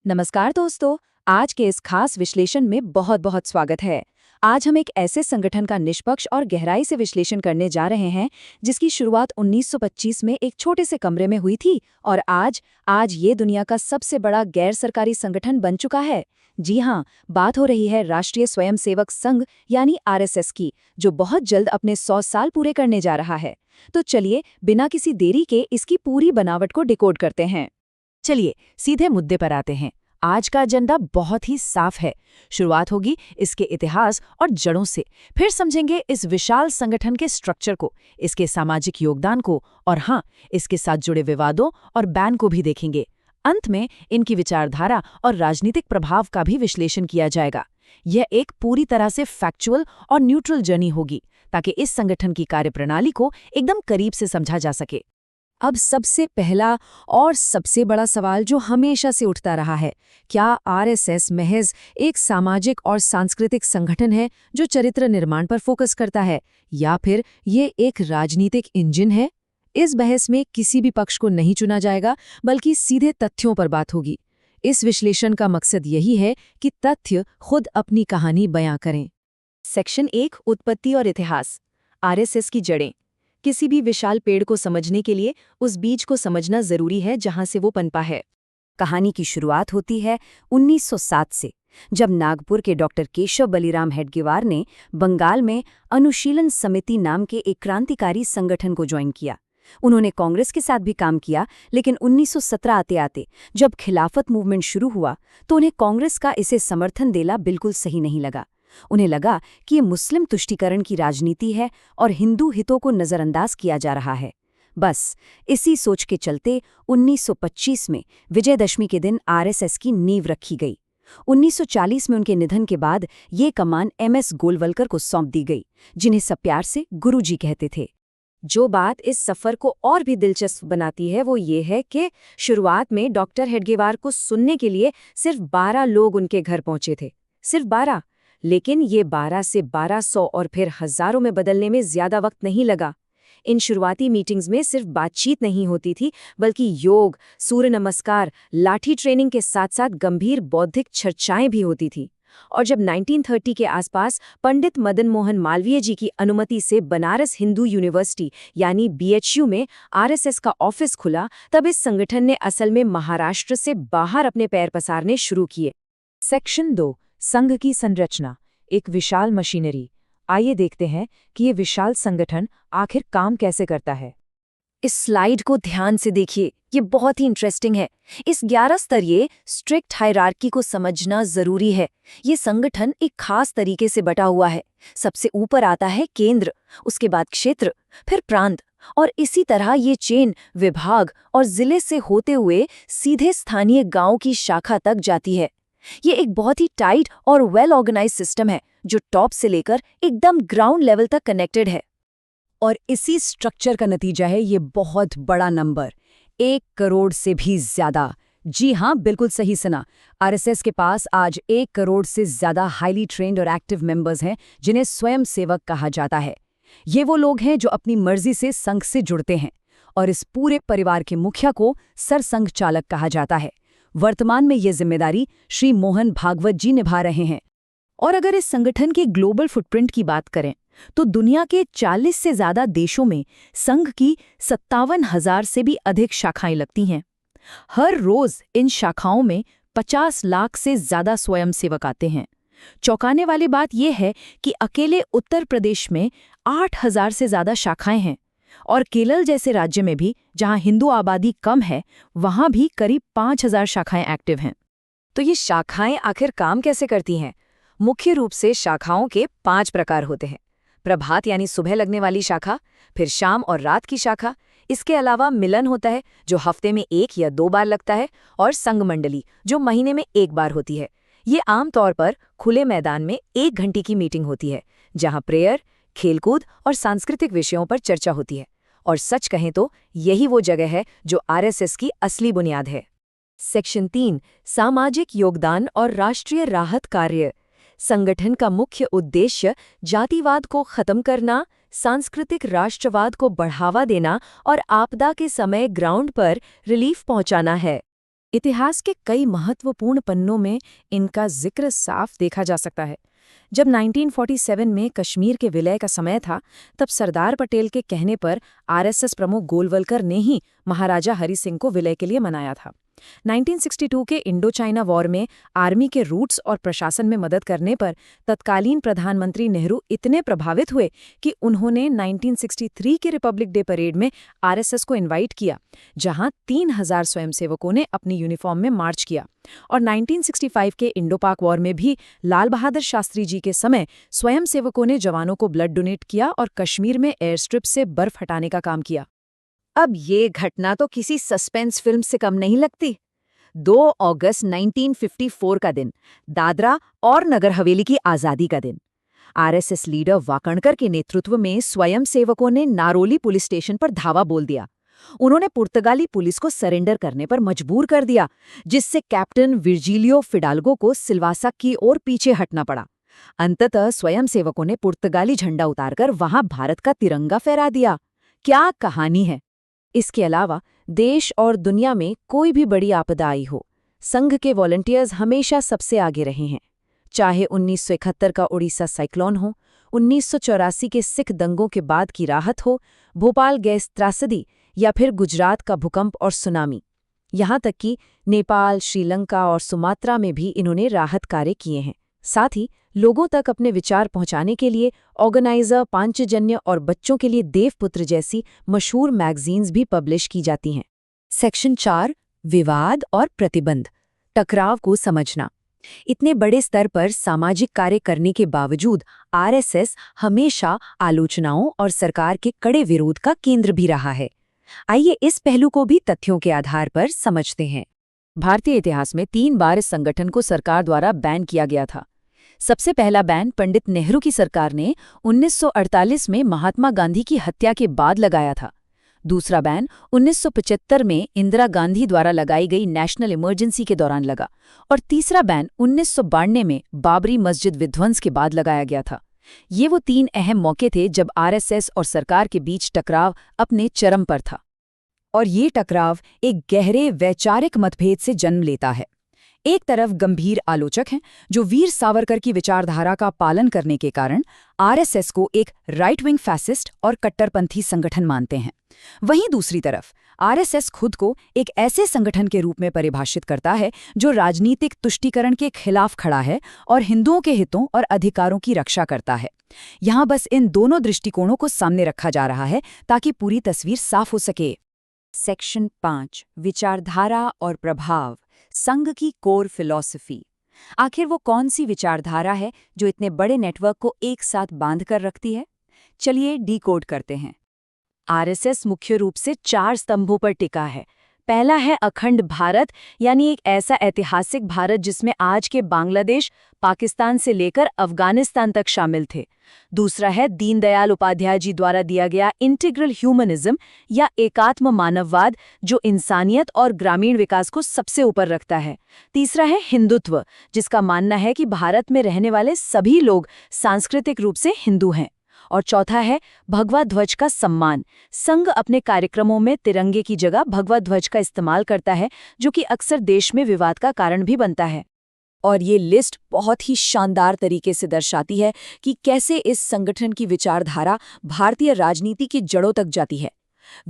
नमस्कार दोस्तों। आज के इस खास विश्लेषण में बहुत बहुत स्वागत है। आज हम एक ऐसे संगठन का निष्पक्ष और गहराई से विश्लेषण करने जा रहे हैं जिसकी शुरुआत 1925 में एक छोटे से कमरे में हुई थी और आज ये दुनिया का सबसे बड़ा गैर सरकारी संगठन बन चुका है। जी हाँ, बात हो रही है राष्ट्रीय स्वयंसेवक संघ यानी आरएसएस की, जो बहुत जल्द अपने 100 साल पूरे करने जा रहा है। तो चलिए बिना किसी देरी के इसकी पूरी बनावट को डिकोड करते हैं। चलिए सीधे मुद्दे पर आते हैं। आज का एजेंडा बहुत ही साफ है। शुरुआत होगी इसके इतिहास और जड़ों से, फिर समझेंगे इस विशाल संगठन के स्ट्रक्चर को, इसके सामाजिक योगदान को और हाँ, इसके साथ जुड़े विवादों और बैन को भी देखेंगे। अंत में इनकी विचारधारा और राजनीतिक प्रभाव का भी विश्लेषण किया जाएगा। यह एक पूरी तरह से फैक्चुअल और न्यूट्रल जर्नी होगी ताकि इस संगठन की कार्यप्रणाली को एकदम करीब से समझा जा सके। अब सबसे पहला और सबसे बड़ा सवाल जो हमेशा से उठता रहा है, क्या आरएसएस महज एक सामाजिक और सांस्कृतिक संगठन है जो चरित्र निर्माण पर फोकस करता है, या फिर ये एक राजनीतिक इंजन है? इस बहस में किसी भी पक्ष को नहीं चुना जाएगा, बल्कि सीधे तथ्यों पर बात होगी। इस विश्लेषण का मकसद यही है कि तथ्य खुद अपनी कहानी बयां करें। सेक्शन 1, उत्पत्ति और इतिहास। आरएसएस की जड़ें। किसी भी विशाल पेड़ को समझने के लिए उस बीज को समझना जरूरी है जहां से वो पनपा है। कहानी की शुरुआत होती है 1907 से, जब नागपुर के डॉक्टर केशव बलिराम हेडगेवार ने बंगाल में अनुशीलन समिति नाम के एक क्रांतिकारी संगठन को ज्वाइन किया। उन्होंने कांग्रेस के साथ भी काम किया, लेकिन 1917 आते आते जब खिलाफत मूवमेंट शुरू हुआ तो उन्हें कांग्रेस का इसे समर्थन देना बिल्कुल सही नहीं लगा। उन्हें लगा कि ये मुस्लिम तुष्टीकरण की राजनीति है और हिंदू हितों को नज़रअंदाज किया जा रहा है। बस इसी सोच के चलते 1925 में विजयदशमी के दिन आरएसएस की नींव रखी गई। 1940 में उनके निधन के बाद ये कमान एमएस गोलवलकर को सौंप दी गई, जिन्हें सब प्यार से गुरुजी कहते थे। जो बात इस सफ़र को और भी दिलचस्प बनाती है वो ये है कि शुरुआत में डॉक्टर हेडगेवार को सुनने के लिए सिर्फ 12 लोग उनके घर पहुंचे थे, सिर्फ 12। लेकिन ये 12 से 1200 और फिर हजारों में बदलने में ज्यादा वक्त नहीं लगा। इन शुरुआती मीटिंग्स में सिर्फ बातचीत नहीं होती थी, बल्कि योग, सूर्य नमस्कार, लाठी ट्रेनिंग के साथ साथ गंभीर बौद्धिक चर्चाएं भी होती थी। और जब 1930 के आसपास पंडित मदन मोहन मालवीय जी की अनुमति से बनारस हिंदू यूनिवर्सिटी यानी बीएचयू में आरएसएस का ऑफिस खुला, तब इस संगठन ने असल में महाराष्ट्र से बाहर अपने पैर पसारने शुरू किए। सेक्शन 2, संघ की संरचना, एक विशाल मशीनरी। आइए देखते हैं कि ये विशाल संगठन आखिर काम कैसे करता है। इस स्लाइड को ध्यान से देखिए, ये बहुत ही इंटरेस्टिंग है। इस 11 स्तरीय स्ट्रिक्ट हायरार्की को समझना जरूरी है। ये संगठन एक खास तरीके से बटा हुआ है। सबसे ऊपर आता है केंद्र, उसके बाद क्षेत्र, फिर प्रांत, और इसी तरह ये चेन विभाग और जिले से होते हुए सीधे स्थानीय गांव की शाखा तक जाती है। ये एक बहुत ही टाइट और वेल ऑर्गेनाइज्ड सिस्टम है जो टॉप से लेकर एकदम ग्राउंड लेवल तक कनेक्टेड है। और इसी स्ट्रक्चर का नतीजा है ये बहुत बड़ा नंबर, 1 करोड़ से भी ज्यादा। जी हाँ, बिल्कुल सही सुना। आरएसएस के पास आज 1 करोड़ से ज्यादा हाईली ट्रेन्ड और एक्टिव मेंबर्स हैं, जिन्हें स्वयं सेवक कहा जाता है। ये वो लोग हैं जो अपनी मर्जी से संघ से जुड़ते हैं, और इस पूरे परिवार के मुखिया को सरसंघ चालक कहा जाता है। वर्तमान में ये जिम्मेदारी श्री मोहन भागवत जी निभा रहे हैं। और अगर इस संगठन के ग्लोबल फुटप्रिंट की बात करें तो दुनिया के 40 से ज्यादा देशों में संघ की 57,000 से भी अधिक शाखाएं लगती हैं। हर रोज इन शाखाओं में 50 लाख से ज्यादा स्वयंसेवक आते हैं। चौंकाने वाली बात यह है कि अकेले उत्तर प्रदेश में 8,000 से ज्यादा शाखाएं हैं, और केरल जैसे राज्य में भी, जहां हिंदू आबादी कम है, वहां भी करीब 5,000 शाखाएं एक्टिव हैं। तो ये शाखाएं आखिर काम कैसे करती हैं? मुख्य रूप से शाखाओं के 5 प्रकार होते हैं। प्रभात यानी सुबह लगने वाली शाखा, फिर शाम और रात की शाखा, इसके अलावा मिलन होता है जो हफ्ते में 1 या 2 बार लगता है, और संघ मंडली जो महीने में 1 बार होती है। ये आमतौर पर खुले मैदान में 1 घंटे की मीटिंग होती है, जहां प्रेयर, खेलकूद और सांस्कृतिक विषयों पर चर्चा होती है। और सच कहें तो यही वो जगह है जो आरएसएस की असली बुनियाद है। सेक्शन 3, सामाजिक योगदान और राष्ट्रीय राहत कार्य। संगठन का मुख्य उद्देश्य जातिवाद को खत्म करना, सांस्कृतिक राष्ट्रवाद को बढ़ावा देना और आपदा के समय ग्राउंड पर रिलीफ पहुंचाना है। इतिहास के कई महत्वपूर्ण पन्नों में इनका जिक्र साफ देखा जा सकता है। जब 1947 में कश्मीर के विलय का समय था, तब सरदार पटेल के कहने पर आरएसएस प्रमुख गोलवलकर ने ही महाराजा हरि सिंह को विलय के लिए मनाया था। 1962 के इंडो चाइना वॉर में आर्मी के रूट्स और प्रशासन में मदद करने पर तत्कालीन प्रधानमंत्री नेहरू इतने प्रभावित हुए कि उन्होंने 1963 के रिपब्लिक डे परेड में आरएसएस को इनवाइट किया, जहां 3000 स्वयंसेवकों ने अपनी यूनिफॉर्म में मार्च किया। और 1965 के इंडो पाक वॉर में भी लाल बहादुर शास्त्री जी के समय स्वयंसेवकों ने जवानों को ब्लड डोनेट किया और कश्मीर में एयर स्ट्रिप से बर्फ हटाने का काम किया। अब ये घटना तो किसी सस्पेंस फिल्म से कम नहीं लगती। 2 अगस्त 1954 का दिन, दादरा और नगर हवेली की आज़ादी का दिन। आरएसएस लीडर वाकणकर के नेतृत्व में स्वयंसेवकों ने नारोली पुलिस स्टेशन पर धावा बोल दिया। उन्होंने पुर्तगाली पुलिस को सरेंडर करने पर मजबूर कर दिया, जिससे कैप्टन विर्जिलियो फिडाल्गो को सिल्वासा की ओर पीछे हटना पड़ा। अंततः स्वयंसेवकों ने पुर्तगाली झंडा उतारकर वहां भारत का तिरंगा फहरा दिया। क्या कहानी है! इसके अलावा देश और दुनिया में कोई भी बड़ी आपदा आई हो, संघ के वॉलंटियर्स हमेशा सबसे आगे रहे हैं। चाहे 1971 का उड़ीसा साइक्लोन हो, 1984 के सिख दंगों के बाद की राहत हो, भोपाल गैस त्रासदी या फिर गुजरात का भूकंप और सुनामी। यहाँ तक कि नेपाल, श्रीलंका और सुमात्रा में भी इन्होंने राहत कार्य किए हैं। साथ ही लोगों तक अपने विचार पहुंचाने के लिए ऑर्गेनाइजर, पांचजन्य और बच्चों के लिए देवपुत्र जैसी मशहूर मैगजीन्स भी पब्लिश की जाती हैं। सेक्शन 4, विवाद और प्रतिबंध, टकराव को समझना। इतने बड़े स्तर पर सामाजिक कार्य करने के बावजूद आरएसएस हमेशा आलोचनाओं और सरकार के कड़े विरोध का केंद्र भी रहा है। आइए इस पहलू को भी तथ्यों के आधार पर समझते हैं। भारतीय इतिहास में 3 बार इस संगठन को सरकार द्वारा बैन किया गया था। सबसे पहला बैन पंडित नेहरू की सरकार ने 1948 में महात्मा गांधी की हत्या के बाद लगाया था। दूसरा बैन 1975 में इंदिरा गांधी द्वारा लगाई गई नेशनल इमरजेंसी के दौरान लगा। और तीसरा बैन 1992 में बाबरी मस्जिद विध्वंस के बाद लगाया गया था। ये वो 3 अहम मौके थे जब आरएसएस और सरकार के बीच टकराव अपने चरम पर था। और ये टकराव एक गहरे वैचारिक मतभेद से जन्म लेता है। एक तरफ गंभीर आलोचक हैं जो वीर सावरकर की विचारधारा का पालन करने के कारण आरएसएस को एक राइट विंग फैसिस्ट और कट्टरपंथी संगठन मानते हैं। वहीं दूसरी तरफ आरएसएस खुद को एक ऐसे संगठन के रूप में परिभाषित करता है जो राजनीतिक तुष्टीकरण के खिलाफ खड़ा है और हिंदुओं के हितों और अधिकारों की रक्षा करता है। यहाँ बस इन दोनों दृष्टिकोणों को सामने रखा जा रहा है ताकि पूरी तस्वीर साफ हो सके। सेक्शन 5, विचारधारा और प्रभाव, संघ की कोर फिलॉसफी। आखिर वो कौन सी विचारधारा है जो इतने बड़े नेटवर्क को एक साथ बांध कर रखती है? चलिए डीकोड करते हैं। आरएसएस मुख्य रूप से 4 स्तंभों पर टिका है। पहला है अखंड भारत, यानी एक ऐसा ऐतिहासिक भारत जिसमें आज के बांग्लादेश, पाकिस्तान से लेकर अफगानिस्तान तक शामिल थे। दूसरा है दीनदयाल उपाध्याय जी द्वारा दिया गया इंटीग्रल ह्यूमनिज्म या एकात्म मानववाद, जो इंसानियत और ग्रामीण विकास को सबसे ऊपर रखता है। तीसरा है हिंदुत्व, जिसका मानना है कि भारत में रहने वाले सभी लोग सांस्कृतिक रूप से हिंदू हैं। और चौथा है भगवा ध्वज का सम्मान। संघ अपने कार्यक्रमों में तिरंगे की जगह भगवा ध्वज का इस्तेमाल करता है, जो कि अक्सर देश में विवाद का कारण भी बनता है। और ये लिस्ट बहुत ही शानदार तरीके से दर्शाती है कि कैसे इस संगठन की विचारधारा भारतीय राजनीति की जड़ों तक जाती है।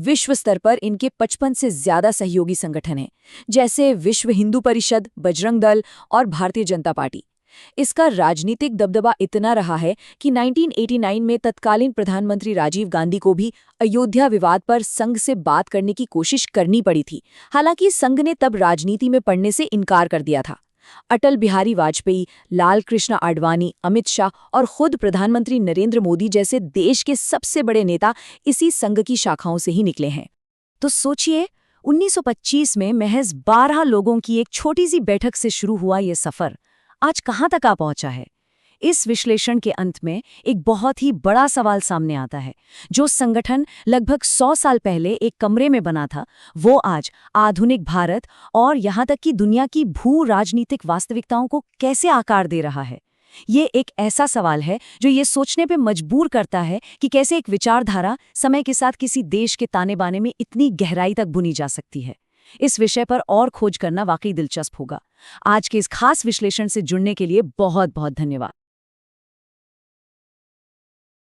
विश्व स्तर पर इनके 55 से ज्यादा सहयोगी संगठन हैं, जैसे विश्व हिंदू परिषद, बजरंग दल और भारतीय जनता पार्टी। इसका राजनीतिक दबदबा इतना रहा है कि 1989 में तत्कालीन प्रधानमंत्री राजीव गांधी को भी अयोध्या विवाद पर संघ से बात करने की कोशिश करनी पड़ी थी। हालांकि संघ ने तब राजनीति में पड़ने से इनकार कर दिया था। अटल बिहारी वाजपेयी, लाल कृष्ण आडवाणी, अमित शाह और खुद प्रधानमंत्री नरेंद्र मोदी जैसे देश के सबसे बड़े नेता इसी संघ की शाखाओं से ही निकले हैं। तो सोचिए, 1925 में महज 12 लोगों की एक छोटी सी बैठक से शुरू हुआ ये सफर आज कहाँ तक आ पहुंचा है। इस विश्लेषण के अंत में एक बहुत ही बड़ा सवाल सामने आता है। जो संगठन लगभग 100 साल पहले एक कमरे में बना था, वो आज आधुनिक भारत और यहाँ तक कि दुनिया की भू राजनीतिक वास्तविकताओं को कैसे आकार दे रहा है। ये एक ऐसा सवाल है जो ये सोचने पे मजबूर करता है कि कैसे एक विचारधारा समय के साथ किसी देश के ताने बाने में इतनी गहराई तक बुनी जा सकती है। इस विषय पर और खोज करना वाकई दिलचस्प होगा। आज के इस खास विश्लेषण से जुड़ने के लिए बहुत बहुत धन्यवाद।